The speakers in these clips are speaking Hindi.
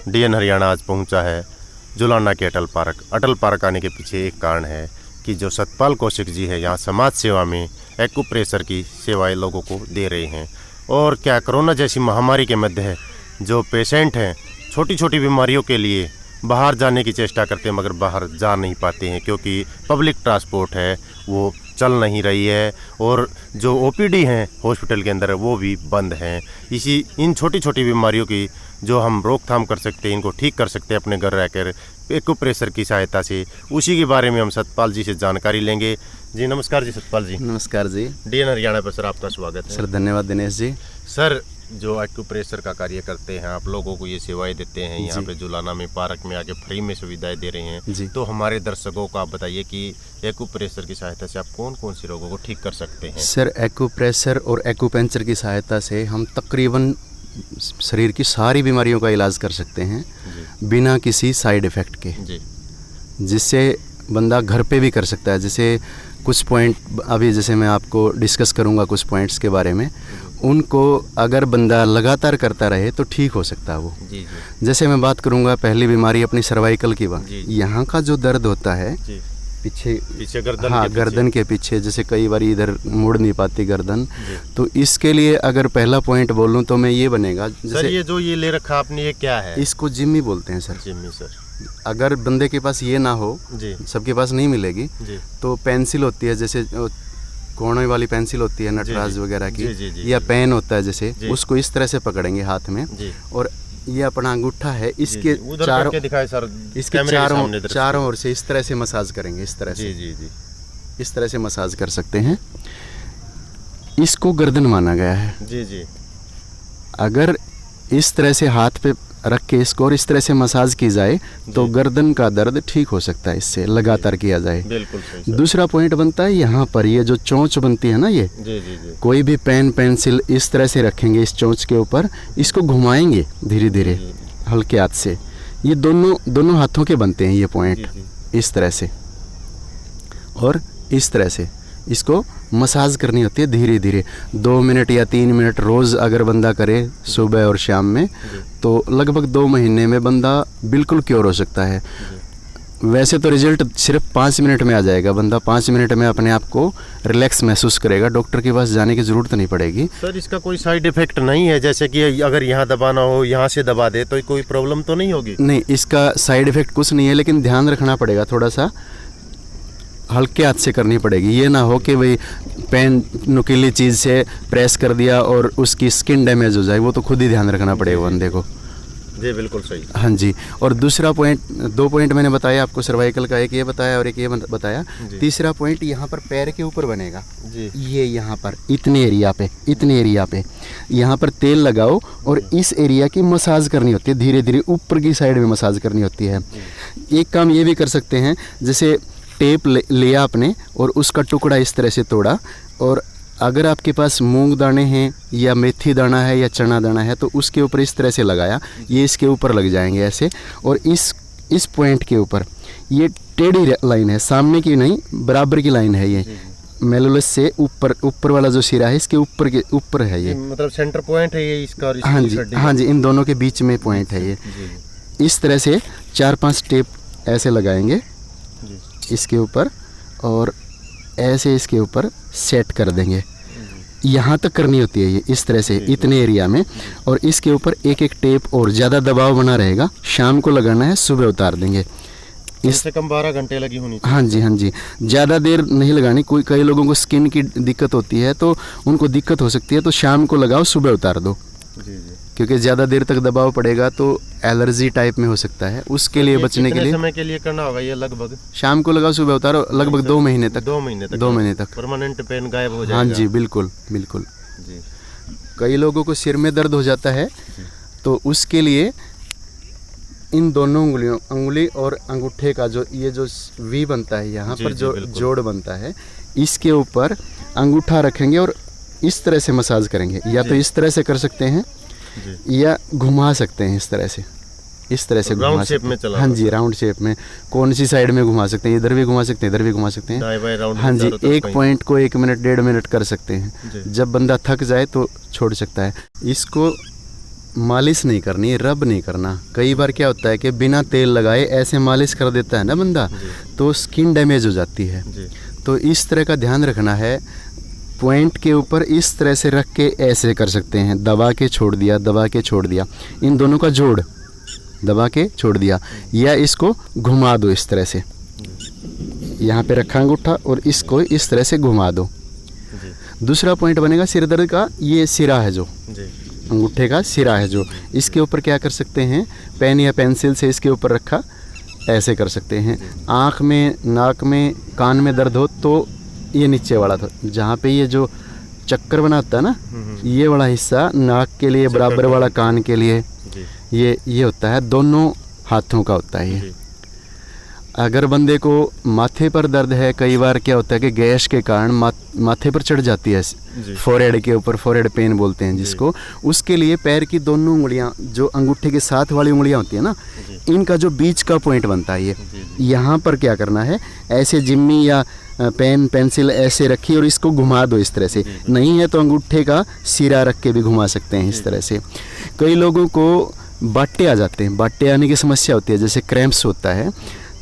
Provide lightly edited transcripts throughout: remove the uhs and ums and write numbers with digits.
डीएन हरियाणा आज पहुंचा है जुलाना के अटल पार्क। अटल पार्क आने के पीछे एक कारण है कि जो सतपाल कौशिक जी है यहाँ समाज सेवा में एक्यूप्रेशर की सेवाएं लोगों को दे रहे हैं। और क्या कोरोना जैसी महामारी के मध्य जो पेशेंट हैं छोटी छोटी बीमारियों के लिए बाहर जाने की चेष्टा करते हैं मगर बाहर जा नहीं पाते हैं क्योंकि पब्लिक ट्रांसपोर्ट है वो चल नहीं रही है और जो ओपीडी हैं हॉस्पिटल के अंदर वो भी बंद हैं। इन छोटी छोटी बीमारियों की जो हम रोकथाम कर सकते हैं, इनको ठीक कर सकते हैं अपने घर रहकर एक्यूप्रेशर की सहायता से, उसी के बारे में हम सतपाल जी से जानकारी लेंगे। जी नमस्कार जी सतपाल जी। नमस्कार जी। डीएन हरियाणा पर सर आपका स्वागत है। सर धन्यवाद दिनेश जी। सर जो एक्यूप्रेशर का कार्य करते हैं आप लोगों को ये सेवाएं देते हैं यहाँ पे जुलाना में पार्क में आके फ्री में सुविधाएं दे रहे हैं, तो हमारे दर्शकों को आप बताइए कि एक्यूप्रेशर की सहायता से आप कौन कौन सी रोगों को ठीक कर सकते हैं। सर एक्यूप्रेशर और एक्यूपेंचर की सहायता से हम तकरीबन शरीर की सारी बीमारियों का इलाज कर सकते हैं बिना किसी साइड इफ़ेक्ट के, जिससे बंदा घर पे भी कर सकता है। जैसे कुछ पॉइंट अभी जैसे मैं आपको डिस्कस करूँगा कुछ पॉइंट्स के बारे में, उनको अगर बंदा लगातार करता रहे तो ठीक हो सकता है वो। जैसे मैं बात करूँगा पहली बीमारी अपनी सर्वाइकल की बात, यहाँ का जो दर्द होता है पीछे गर्दन, हाँ गर्दन के पीछे, जैसे कई बार इधर मुड़ नहीं पाती गर्दन, तो इसके लिए अगर पहला पॉइंट बोलूँ तो मैं ये बनेगा। सर ये जो ये ले रखा आपने ये क्या है? इसको जिम्मी बोलते हैं सर। जिम्मी सर। अगर बंदे के पास ये ना हो, सबके पास नहीं मिलेगी, तो पेंसिल होती है जैसे कोने वाली पेंसिल होती है नटराज वगैरह की, या पेन होता है जैसे, उसको इस तरह से पकड़ेंगे हाथ में और ये अपना अंगूठा है इसके चारों ओर से इस तरह से मसाज करेंगे, इस तरह से इस तरह से मसाज कर सकते हैं। इसको गर्दन माना गया है। अगर इस तरह से हाथ पे रख के इसको और इस तरह से मसाज की जाए तो गर्दन का दर्द ठीक हो सकता है, इससे लगातार किया जाए। बिल्कुल सही। दूसरा पॉइंट बनता है यहाँ पर ये जो चोंच बनती है ना, ये कोई भी पेन पेंसिल इस तरह से रखेंगे इस चोंच के ऊपर, इसको घुमाएंगे धीरे धीरे हल्के हाथ से। ये दोनों हाथों के बनते हैं ये पॉइंट, इस तरह से और इस तरह से इसको मसाज करनी होती है धीरे धीरे। 2 मिनट या 3 मिनट रोज़ अगर बंदा करे सुबह और शाम में, तो लगभग 2 महीने में बंदा बिल्कुल क्योर हो सकता है। वैसे तो रिजल्ट सिर्फ 5 मिनट में आ जाएगा, बंदा 5 मिनट में अपने आप को रिलैक्स महसूस करेगा, डॉक्टर के पास जाने की ज़रूरत नहीं पड़ेगी। सर इसका कोई साइड इफ़ेक्ट नहीं है, जैसे कि अगर यहाँ दबाना हो यहाँ से दबा दे तो कोई प्रॉब्लम तो नहीं होगी? नहीं, इसका साइड इफ़ेक्ट कुछ नहीं है, लेकिन ध्यान रखना पड़ेगा, थोड़ा सा हल्के हाथ से करनी पड़ेगी। ये ना हो कि भाई पेन नुकीली चीज़ से प्रेस कर दिया और उसकी स्किन डैमेज हो जाए, वो तो खुद ही ध्यान रखना पड़ेगा बंदे को। जी बिल्कुल सही। हाँ जी। और दूसरा पॉइंट, 2 पॉइंट मैंने बताया आपको सर्वाइकल का, एक ये बताया और एक ये बताया। तीसरा पॉइंट यहाँ पर पैर के ऊपर बनेगा जी। ये यहाँ पर इतने एरिया पे यहाँ पर तेल लगाओ और इस एरिया की मसाज करनी होती है, धीरे धीरे ऊपर की साइड में मसाज करनी होती है। एक काम ये भी कर सकते हैं, जैसे टेप लिया आपने और उसका टुकड़ा इस तरह से तोड़ा, और अगर आपके पास मूंग दाने हैं या मेथी दाना है या चना दाना है तो उसके ऊपर इस तरह से लगाया, ये इसके ऊपर लग जाएंगे ऐसे। और इस पॉइंट के ऊपर ये टेढ़ी लाइन है, सामने की नहीं बराबर की लाइन है, ये मेलुलस से ऊपर वाला जो सिरा है इसके ऊपर है ये, मतलब सेंटर पॉइंट है ये इसका। हाँ जी, इन दोनों के बीच में पॉइंट है ये। इस तरह से 4-5 टेप ऐसे लगाएंगे इसके ऊपर और ऐसे इसके ऊपर सेट कर देंगे। यहाँ तक करनी होती है ये, इस तरह से इतने एरिया में, और इसके ऊपर एक टेप और ज़्यादा दबाव बना रहेगा। शाम को लगाना है, सुबह उतार देंगे। इससे कम 12 घंटे लगी होनी चाहिए। हाँ जी, ज़्यादा देर नहीं लगानी। कई लोगों को स्किन की दिक्कत होती है तो उनको दिक्कत हो सकती है, तो शाम को लगाओ, सुबह उतार दो। क्योंकि ज़्यादा देर तक दबाव पड़ेगा तो एलर्जी टाइप में हो सकता है, उसके लिए बचने के लिए। समय के लिए करना होगा ये? लगभग शाम को लगाओ, सुबह उतारो, लगभग 2 महीने तक। 2 महीने तक परमानेंट पेन गायब हो जाएगा। हाँ जी, बिल्कुल जी। कई लोगों को सिर में दर्द हो जाता है, तो उसके लिए इन दोनों उंगली और अंगूठे का जो ये जो वी बनता है यहाँ पर जो जोड़ बनता है, इसके ऊपर अंगूठा रखेंगे और इस तरह से मसाज करेंगे। या तो इस तरह से कर सकते हैं या घुमा सकते हैं, इस तरह से राउंड शेप में चला। हाँ जी, राउंड शेप में कौन सी साइड में घुमा सकते हैं, इधर भी घुमा सकते हैं, इधर भी घुमा सकते हैं। हाँ जी, एक पॉइंट को 1 मिनट 1.5 मिनट कर सकते हैं। जब बंदा थक जाए तो छोड़ सकता है। इसको मालिश नहीं करनी, रब नहीं करना। कई बार क्या होता है कि बिना तेल लगाए ऐसे मालिश कर देता है ना बंदा, तो स्किन डैमेज हो जाती है। तो इस तरह का ध्यान रखना है। पॉइंट के ऊपर इस तरह से रख के ऐसे कर सकते हैं, दबा के छोड़ दिया, दबा के छोड़ दिया, इन दोनों का जोड़ दबा के छोड़ दिया, या इसको घुमा दो इस तरह से, यहाँ पे रखा अंगूठा और इसको इस तरह से घुमा दो। दूसरा पॉइंट बनेगा सिर दर्द का, ये सिरा है जो अंगूठे का सिरा है जो, इसके ऊपर क्या कर सकते हैं, पेन या पेंसिल से इसके ऊपर रखा ऐसे कर सकते हैं। आँख में, नाक में, कान में दर्द हो तो ये नीचे वाला था, जहाँ पे ये जो चक्कर बनाता है ना, ये वाला हिस्सा नाक के लिए, बराबर वाला कान के लिए, ये होता है, दोनों हाथों का होता है ये। अगर बंदे को माथे पर दर्द है, कई बार क्या होता है कि गैस के कारण माथे पर चढ़ जाती है, फोरहेड के ऊपर, फोरहेड पेन बोलते हैं जिसको, उसके लिए पैर की दोनों उंगलियां, जो अंगूठे के साथ वाली उंगलियां होती है ना, इनका जो बीच का पॉइंट बनता है ये, यहाँ पर क्या करना है, ऐसे जिम्मी या पेन पेंसिल ऐसे रखी और इसको घुमा दो इस तरह से। नहीं है तो अंगूठे का सिरा रख के भी घुमा सकते हैं इस तरह से। कई लोगों को बाटे आ जाते हैं, बाटे आने की समस्या होती है, जैसे क्रैम्प्स होता है,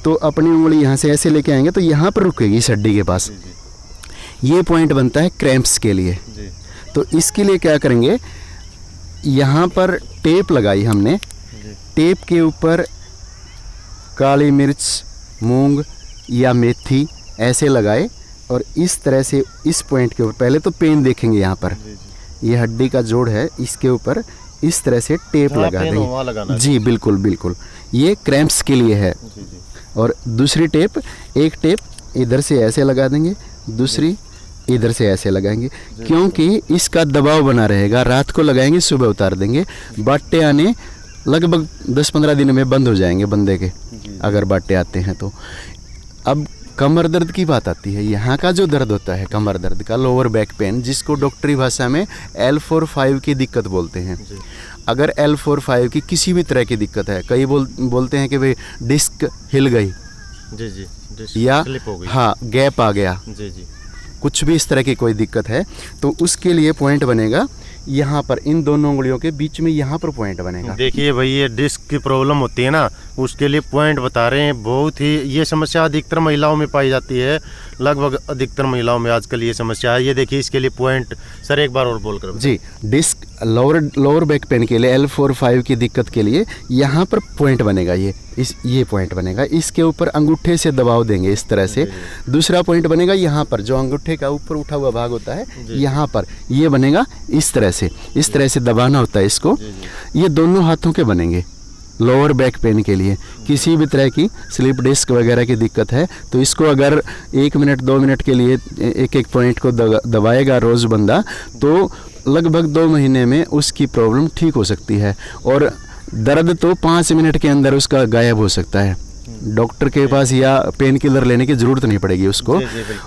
तो अपनी उंगली यहाँ से ऐसे लेके आएंगे तो यहाँ पर रुकेगी इस हड्डी के पास, ये पॉइंट बनता है क्रैम्प्स के लिए। तो इसके लिए क्या करेंगे, यहाँ पर टेप लगाई हमने, टेप के ऊपर काली मिर्च, मूंग या मेथी ऐसे लगाए और इस तरह से इस पॉइंट के ऊपर, पहले तो पेन देखेंगे यहाँ पर, ये हड्डी का जोड़ है, इसके ऊपर इस तरह से टेप लगा देंगे। जी बिल्कुल बिल्कुल, ये क्रैम्प्स के लिए है। और दूसरी टेप, एक टेप इधर से ऐसे लगा देंगे, दूसरी इधर से ऐसे लगाएंगे, क्योंकि इसका दबाव बना रहेगा। रात को लगाएंगे, सुबह उतार देंगे। बाटे आने लगभग 10-15 दिन में बंद हो जाएंगे बंदे के, अगर बाटे आते हैं तो। अब कमर दर्द की बात आती है। यहाँ का जो दर्द होता है कमर दर्द का, लोअर बैक पेन, जिसको डॉक्टरी भाषा में L4-5 की दिक्कत बोलते हैं। अगर L4-5 की किसी भी तरह की दिक्कत है, कई बोलते हैं कि भाई डिस्क हिल गई, या हाँ गैप आ गया, कुछ भी इस तरह की कोई दिक्कत है, तो उसके लिए पॉइंट बनेगा यहाँ पर, इन दोनों उंगलियों के बीच में यहाँ पर पॉइंट बनेगा। देखिए भाई, ये डिस्क की प्रॉब्लम होती है ना, उसके लिए पॉइंट बता रहे हैं। बहुत ही ये समस्या अधिकतर महिलाओं में पाई जाती है, लगभग अधिकतर महिलाओं में आजकल ये समस्या है। ये देखिए, इसके लिए पॉइंट सर एक बार और बोल कर। जी, डिस्क लोअर बैक पेन के लिए, L4-5 की दिक्कत के लिए यहाँ पर पॉइंट बनेगा, ये पॉइंट बनेगा। इसके ऊपर अंगूठे से दबाव देंगे इस तरह से। दूसरा पॉइंट बनेगा यहाँ पर, जो अंगूठे का ऊपर उठा हुआ भाग होता है, यहाँ पर ये बनेगा इस तरह से, इस तरह से दबाना होता है इसको। ये दोनों हाथों के बनेंगे लोअर बैक पेन के लिए। किसी भी तरह की स्लिप डिस्क वगैरह की दिक्कत है तो इसको अगर 1 मिनट 2 मिनट के लिए एक पॉइंट को दबाएगा रोज़ बंदा, तो लगभग 2 महीने में उसकी प्रॉब्लम ठीक हो सकती है। और दर्द तो 5 मिनट के अंदर उसका गायब हो सकता है। डॉक्टर के पास या पेन किलर लेने की ज़रूरत नहीं पड़ेगी उसको।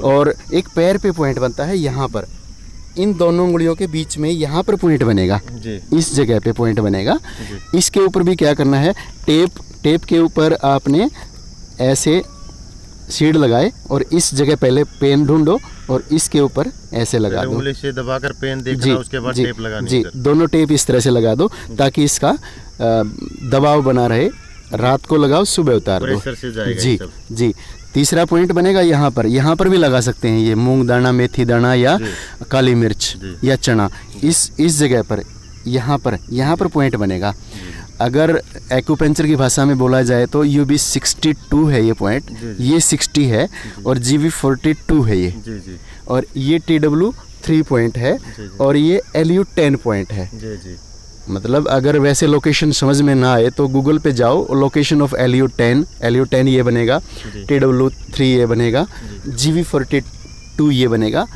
और एक पैर पे पॉइंट बनता है यहाँ पर, इन दोनों उंगलियों के बीच में यहाँ पर पॉइंट बनेगा, इस जगह पे पॉइंट बनेगा। इसके ऊपर भी क्या करना है, टेप के ऊपर आपने ऐसे शीड लगाए और इस जगह पहले पेन ढूंढो और इसके ऊपर ऐसे लगा दो, उंगली से दबाकर पेन देखना, उसके बाद टेप लगानी। जी, दोनों टेप इस तरह से लगा दो ताकि इसका दबाव बना रहे। रात को लगाओ, सुबह उतार दो। जी। तीसरा पॉइंट बनेगा यहाँ पर भी लगा सकते हैं, ये मूंग दाना, मेथी दाना या काली मिर्च या चना, इस जगह पर यहाँ पर पॉइंट बनेगा। अगर एक्यूपेंचर की भाषा में बोला जाए तो UB62 है ये पॉइंट, ये 60 है और GB42 है ये, और ये TW3 पॉइंट है और ये LU10 पॉइंट है। मतलब अगर वैसे लोकेशन समझ में ना आए तो गूगल पे जाओ, लोकेशन ऑफ LU10 ये बनेगा, TW3 ये बनेगा, GB42 ये बनेगा,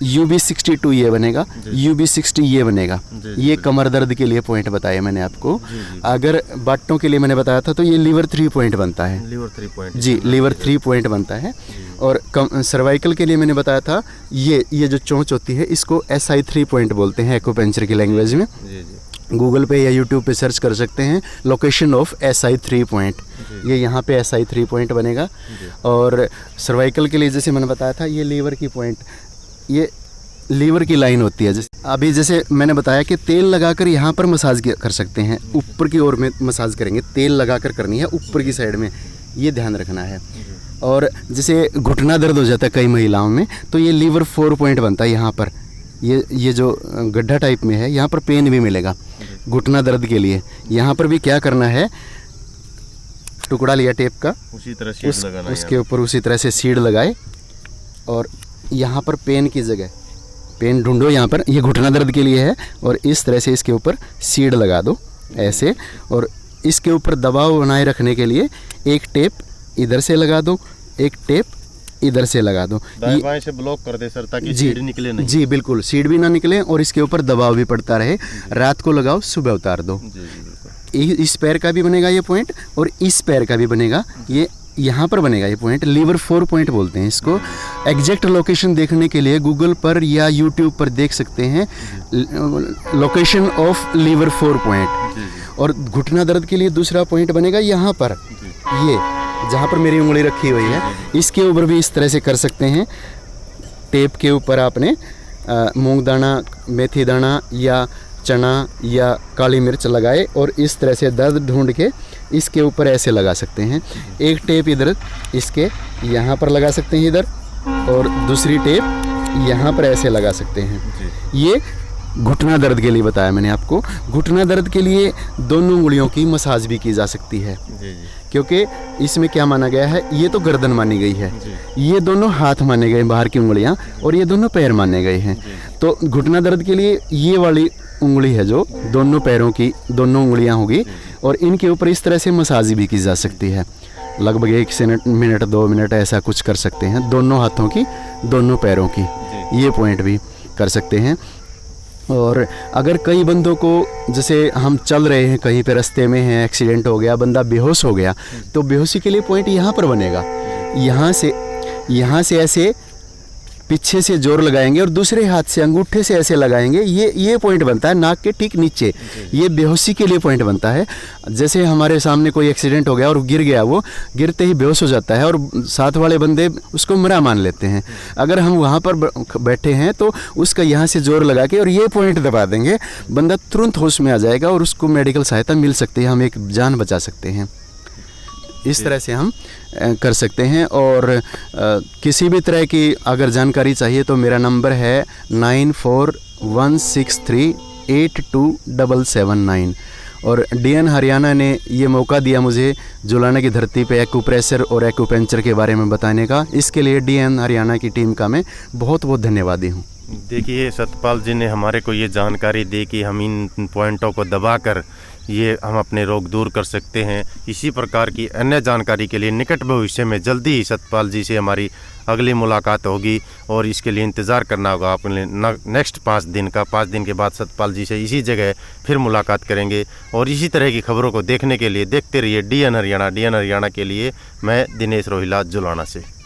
UB62 ये बनेगा, UB60 ये बनेगा। ये कमर दर्द के लिए पॉइंट बताए मैंने आपको। अगर बाटों के लिए मैंने बताया था तो ये लीवर 3 पॉइंट बनता है। लीवर 3 पॉइंट बनता है। और सर्वाइकल के लिए मैंने बताया था, ये जो चोंच होती है इसको SI3 पॉइंट बोलते हैं एक्यूपेंचर की लैंग्वेज में। गूगल पे या यूट्यूब पे सर्च कर सकते हैं, लोकेशन ऑफ SI3 पॉइंट, ये यहाँ पे SI3 पॉइंट बनेगा। और सर्वाइकल के लिए जैसे मैंने बताया था, ये लीवर की पॉइंट, ये लीवर की लाइन होती है। जैसे मैंने बताया कि तेल लगाकर यहाँ पर मसाज कर सकते हैं, ऊपर की ओर में मसाज करेंगे, तेल लगाकर करनी है ऊपर की साइड में, ये ध्यान रखना है। और जैसे घुटना दर्द हो जाता है कई महिलाओं में, तो ये लीवर 4 पॉइंट बनता है यहाँ पर, ये जो गड्ढा टाइप में है यहाँ पर पेन भी मिलेगा घुटना दर्द के लिए। यहाँ पर भी क्या करना है, टुकड़ा लिया टेप का, उसी तरह सीड लगाना, उसके ऊपर उसी तरह से सीड लगाए और यहाँ पर पेन की जगह पेन ढूंढो, यहाँ पर ये घुटना दर्द के लिए है, और इस तरह से इसके ऊपर सीड लगा दो ऐसे। और इसके ऊपर दबाव बनाए रखने के लिए एक टेप इधर से लगा दो, एक टेप इधर से लगा दो, दाएं बाएं से ब्लॉक कर दे सर, ताकि सीड निकले नहीं। जी बिल्कुल, सीड भी ना निकले और इसके ऊपर दबाव भी पड़ता रहे। रात को लगाओ, सुबह उतार दो। इस पैर का भी बनेगा ये पॉइंट और इस पैर का भी बनेगा, ये यहाँ पर बनेगा ये पॉइंट। लीवर 4 पॉइंट बोलते हैं इसको। एग्जैक्ट लोकेशन देखने के लिए गूगल पर या यूट्यूब पर देख सकते हैं, लोकेशन ऑफ लीवर 4 पॉइंट। और घुटना दर्द के लिए दूसरा पॉइंट बनेगा यहाँ पर, ये जहाँ पर मेरी उंगली रखी हुई है, इसके ऊपर भी इस तरह से कर सकते हैं। टेप के ऊपर आपने मूंग दाना, मेथी दाना या चना या काली मिर्च लगाए और इस तरह से दर्द ढूंढ के इसके ऊपर ऐसे लगा सकते हैं। एक टेप इधर इसके यहाँ पर लगा सकते हैं इधर, और दूसरी टेप यहाँ पर ऐसे लगा सकते हैं। ये घुटना दर्द के लिए बताया मैंने आपको। घुटना दर्द के लिए दोनों उंगलियों की मसाज भी की जा सकती है, क्योंकि इसमें क्या माना गया है, ये तो गर्दन मानी गई है, ये दोनों हाथ माने गए बाहर की उंगलियां, और ये दोनों पैर माने गए हैं। तो घुटना दर्द के लिए ये वाली उंगली है जो दोनों पैरों की दोनों उंगलियां होगी, और इनके ऊपर इस तरह से मसाज भी की जा सकती है। लगभग 1 मिनट 2 मिनट ऐसा कुछ कर सकते हैं, दोनों हाथों की दोनों पैरों की, ये पॉइंट भी कर सकते हैं। और अगर कई बंदों को, जैसे हम चल रहे हैं कहीं पे रास्ते में हैं, एक्सीडेंट हो गया, बंदा बेहोश हो गया, तो बेहोशी के लिए पॉइंट यहाँ पर बनेगा। यहाँ से ऐसे पीछे से जोर लगाएंगे और दूसरे हाथ से अंगूठे से ऐसे लगाएंगे, ये पॉइंट बनता है नाक के ठीक नीचे, ये बेहोशी के लिए पॉइंट बनता है। जैसे हमारे सामने कोई एक्सीडेंट हो गया और गिर गया, वो गिरते ही बेहोश हो जाता है और साथ वाले बंदे उसको मरा मान लेते हैं। अगर हम वहाँ पर बैठे हैं तो उसका यहाँ से जोर लगा के और ये पॉइंट दबा देंगे, बंदा तुरंत होश में आ जाएगा और उसको मेडिकल सहायता मिल सकती है, हम एक जान बचा सकते हैं। इस तरह से हम कर सकते हैं। और किसी भी तरह की अगर जानकारी चाहिए तो मेरा नंबर है 9416382779। और DN हरियाणा ने ये मौका दिया मुझे जुलाना की धरती पे एक्यूप्रेशर और एक्यूपेंचर के बारे में बताने का। इसके लिए DN हरियाणा की टीम का मैं बहुत बहुत धन्यवादी हूँ। देखिए, सतपाल जी ने हमारे को ये जानकारी दी कि हम इन पॉइंटों को दबाकर ये हम अपने रोग दूर कर सकते हैं। इसी प्रकार की अन्य जानकारी के लिए निकट भविष्य में जल्दी ही सतपाल जी से हमारी अगली मुलाकात होगी, और इसके लिए इंतज़ार करना होगा आपने नेक्स्ट 5 दिन का। 5 दिन के बाद सतपाल जी से इसी जगह फिर मुलाकात करेंगे, और इसी तरह की खबरों को देखने के लिए देखते रहिए DN हरियाणा। DN हरियाणा के लिए मैं दिनेश रोहिला जुलाना से।